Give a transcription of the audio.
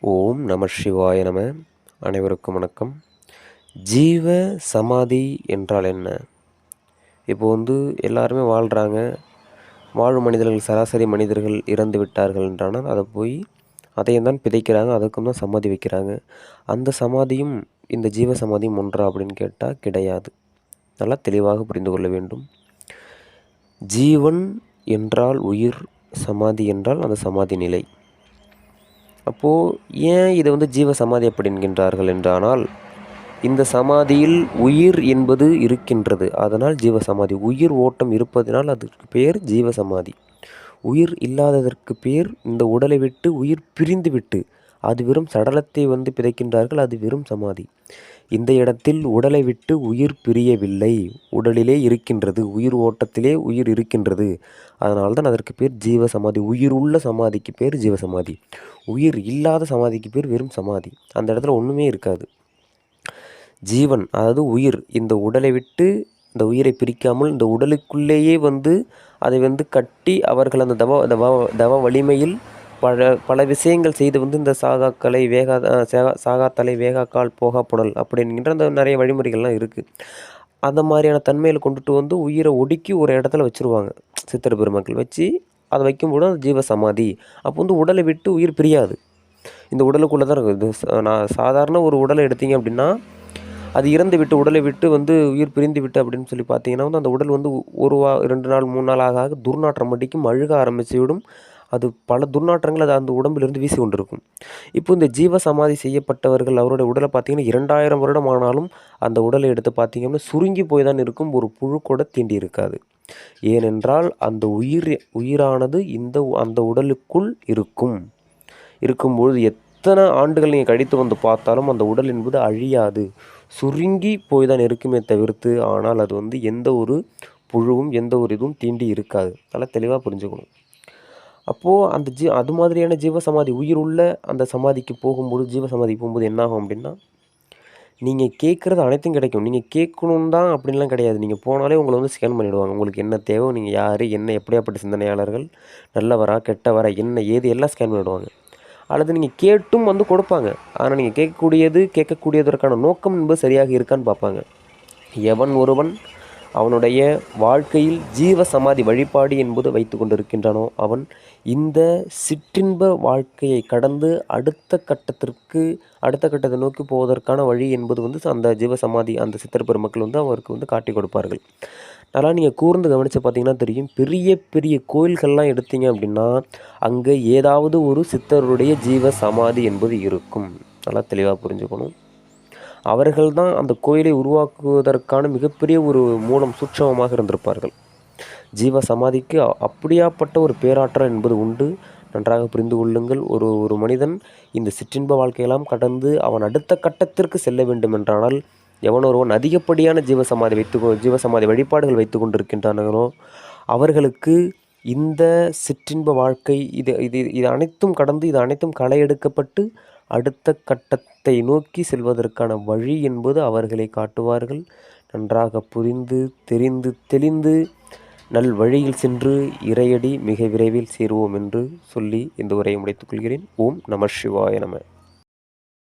ஓம் நம சிவாய நம. அனைவருக்கும் வணக்கம். ஜீவ சமாதி என்றால் என்ன? இப்போ எல்லாருமே வாழ்கிறாங்க. வாழும் மனிதர்கள், சராசரி மனிதர்கள் இறந்து விட்டார்கள் என்றானால் அதை போய் அதையும் தான் பிதைக்கிறாங்க, அதுக்கும் தான் சமாதி வைக்கிறாங்க. அந்த சமாதியும் இந்த ஜீவ சமாதியும் ஒன்றா அப்படின்னு கேட்டால் கிடையாது. நல்லா தெளிவாக புரிந்து கொள்ள வேண்டும். ஜீவன் என்றால் உயிர், சமாதி என்றால் அந்த சமாதி நிலை. அப்போது ஏன் இதை ஜீவ சமாதி அப்படி என்கின்றார்கள் என்றானால், இந்த சமாதியில் உயிர் என்பது இருக்கின்றது, அதனால் ஜீவ சமாதி. உயிர் ஓட்டம் இருப்பதனால் அதற்கு பெயர் ஜீவ சமாதி. உயிர் இல்லாததற்கு பேர் இந்த உடலை விட்டு உயிர் பிரிந்து விட்டு அது வெறும் சடலத்தை பிதைக்கின்றார்கள், அது வெறும் சமாதி. இந்த இடத்தில் உடலை விட்டு உயிர் பிரியவில்லை, உடலிலே இருக்கின்றது, உயிர் ஓட்டத்திலே உயிர் இருக்கின்றது. அதனால்தான் அதற்கு பேர் ஜீவ சமாதி. உயிர் உள்ள சமாதிக்கு பேர் ஜீவ சமாதி. உயிர் இல்லாத சமாதிக்கு பேர் வெறும் சமாதி. அந்த இடத்துல ஒன்றுமே இருக்காது. ஜீவன் அதாவது உயிர் இந்த உடலை விட்டு இந்த உயிரை பிரிக்காமல் இந்த உடலுக்குள்ளேயே அதை கட்டி அவர்கள் அந்த தவ வலிமையில் பல விஷயங்கள் செய்து இந்த சாகாக்கலை சாகாத்தலை வேகாக்கால் போகா புடல் அப்படின்கின்ற அந்த நிறைய வழிமுறைகள்லாம் இருக்குது. அந்த மாதிரியான தன்மையில் கொண்டுட்டு உயிரை ஒடுக்கி ஒரு இடத்துல வச்சுருவாங்க சித்தர் பெருமக்கள். வச்சு அதை வைக்கும்போது அது ஜீவ சமாதி. அப்போ உடலை விட்டு உயிர் பிரியாது, இந்த உடலுக்குள்ளே தான் இருக்குது. நான் சாதாரண ஒரு உடலை எடுத்தீங்க அப்படின்னா, அது இறந்து விட்டு உடலை விட்டு உயிர் பிரிந்து விட்டு அப்படின்னு சொல்லி பார்த்தீங்கன்னா அந்த உடல் ஒரு 2 நாள் 3 நாள் ஆக துர்நாற்றம் அடிக்கும், அழுக ஆரம்பித்து விடும். அது பல துர்நாற்றங்கள் அது அந்த உடம்பிலிருந்து வீசி கொண்டிருக்கும். இப்போ இந்த ஜீவ சமாதி செய்யப்பட்டவர்கள் அவருடைய உடலை பார்த்தீங்கன்னா 2000 வருடம் ஆனாலும் அந்த உடலை எடுத்து பார்த்தீங்கன்னா சுருங்கி போய் தான் இருக்கும், ஒரு புழு கூட தீண்டி இருக்காது. ஏனென்றால் அந்த உயிரானது அந்த உடலுக்குள் இருக்கும்பொழுது எத்தனை ஆண்டுகள் நீங்கள் கழித்து பார்த்தாலும் அந்த உடல் என்பது அழியாது, சுருங்கி போய் தான் இருக்குமே தவிர்த்து. ஆனால் அது எந்த ஒரு புழுவும் எந்த ஒரு இதுவும் தீண்டி இருக்காது. நல்லா தெளிவாக புரிஞ்சுக்கணும். அப்போது அது மாதிரியான ஜீவ சமாதி உயிர் உள்ள அந்த சமாதிக்கு போகும்போது, ஜீவ சமாதிக்கு போகும்போது என்னாகும் அப்படின்னா, நீங்கள் கேட்குறது அனைத்தும் கிடைக்கும். நீங்கள் கேட்கணும் தான் அப்படின்லாம் கிடையாது. நீங்கள் போனாலே உங்களை ஸ்கேன் பண்ணிவிடுவாங்க. உங்களுக்கு என்ன தேவை, நீங்கள் யார், என்ன எப்படியாப்பட்ட சிந்தனையாளர்கள், நல்லவரா கெட்டவரா, என்ன ஏது எல்லாம் ஸ்கேன் பண்ணிவிடுவாங்க. அல்லது நீங்கள் கேட்டும் கொடுப்பாங்க. ஆனால் நீங்கள் கேட்கக்கூடியதற்கான நோக்கம் என்பது சரியாக இருக்கான்னு பார்ப்பாங்க. எவன் ஒருவன் அவனுடைய வாழ்க்கையில் ஜீவ சமாதி வழிபாடு என்பது வைத்து கொண்டிருக்கின்றானோ அவன் இந்த சிற்றின்ப வாழ்க்கையை கடந்து அடுத்த கட்டத்தை நோக்கி போவதற்கான வழி என்பது அந்த ஜீவ சமாதி அந்த சித்தர் பெருமக்கள் அவருக்கு காட்டி கொடுப்பார்கள். அதனால் நீங்கள் கூர்ந்து கவனித்து பார்த்தீங்கன்னா தெரியும், பெரிய பெரிய கோயில்கள்லாம் எடுத்தீங்க அப்படின்னா அங்கே ஏதாவது ஒரு சித்தருடைய ஜீவ சமாதி என்பது இருக்கும். நல்லா தெளிவாக புரிஞ்சுக்கணும். அவர்கள்தான் அந்த கோயிலை உருவாக்குவதற்கான மிகப்பெரிய ஒரு மூலம் சூட்சமமாக இருந்திருப்பார்கள். ஜீவ சமாதிக்கு அப்படியாப்பட்ட ஒரு பேராற்றல் என்பது உண்டு. நன்றாக புரிந்து கொள்ளுங்கள். ஒரு மனிதன் இந்த சிற்றின்ப வாழ்க்கையெல்லாம் கடந்து அவன் அடுத்த கட்டத்திற்கு செல்ல வேண்டும் என்றானால், எவனொருவன் அதிகப்படியான ஜீவசமாதி வழிபாடுகள் வைத்து கொண்டிருக்கின்றார்களோ அவர்களுக்கு இந்த சிற்றின்ப வாழ்க்கை இது அனைத்தும் கடந்து இது அனைத்தும் களை எடுக்கப்பட்டு அடுத்த கட்டத்தை நோக்கி செல்வதற்கான வழி என்பது அவர்களை காட்டுவார்கள். நன்றாக புரிந்து தெரிந்து தெளிந்து நல் வழியில் சென்று இறையடி மிக விரைவில் சேருவோம் என்று சொல்லி இந்த உரையை முடித்துக் கொள்கிறேன். ஓம் நம சிவாய நம.